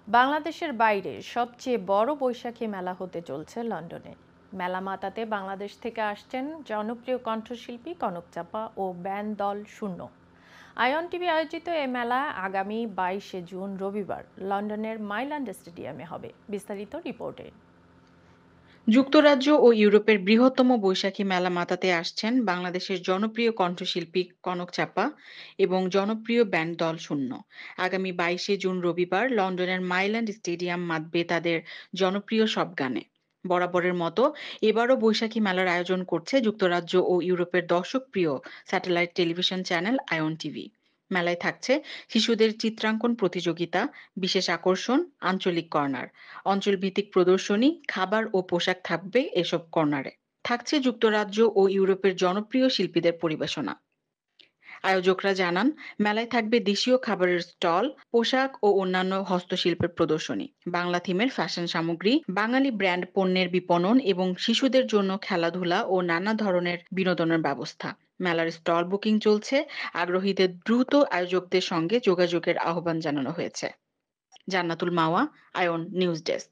বাংলাদেশের বাইরে সবচেয়ে বড় বৈশাখী মেলা হতে চলছে লন্ডনে। মেলা মাতাতে বাংলাদেশ থেকে আসছেন জনপ্রিয় কণ্ঠশিল্পী কনক চাপা ও ব্যান্ড দল শূন্য। আয়ন টিভি আয়োজিত এ মেলা আগামী 22শে জুন রবিবার লন্ডনের মাইল্যান্ড স্টেডিয়ামে হবে। বিস্তারিত রিপোর্টে। যুক্তরাজ্য ও ইউরোপের বৃহত্তম বৈশাখী মেলা মাতাতে আসছেন বাংলাদেশের জনপ্রিয় কণ্ঠশিল্পী কনক চাপা এবং জনপ্রিয় ব্যান্ড দল শূন্য। আগামী 22শে জুন রবিবার লন্ডনের মাইল্যান্ড স্টেডিয়াম মাতবে তাদের জনপ্রিয় সব গানে। বরাবরের মতো এবারও বৈশাখী মেলার আয়োজন করছে যুক্তরাজ্য ও ইউরোপের দর্শকপ্রিয় স্যাটেলাইট টেলিভিশন চ্যানেল আয়ন টিভি। মেলায় থাকছে শিশুদের চিত্রাঙ্কন প্রতিযোগিতা, বিশেষ আকর্ষণ, আঞ্চলিক কর্নার, অঞ্চলভিত্তিক প্রদর্শনী, খাবার ও পোশাক থাকবে এসব কর্নারে। থাকছে যুক্তরাজ্য ও ইউরোপের জনপ্রিয় শিল্পীদের পরিবেশনা। আয়োজকরা জানান, মেলায় থাকবে দেশীয় খাবারের স্টল, পোশাক ও অন্যান্য হস্তশিল্পের প্রদর্শনী, বাংলা থিমের ফ্যাশন সামগ্রী, বাঙালি ব্র্যান্ড পণ্যের বিপণন এবং শিশুদের জন্য খেলাধুলা ও নানা ধরনের বিনোদনের ব্যবস্থা। মেলার স্টল বুকিং চলছে। আগ্রহীদের দ্রুত আয়োজকদের সঙ্গে যোগাযোগের আহ্বান জানানো হয়েছে। জান্নাতুল মাওয়া, আয়ন নিউজ ডেস্ক।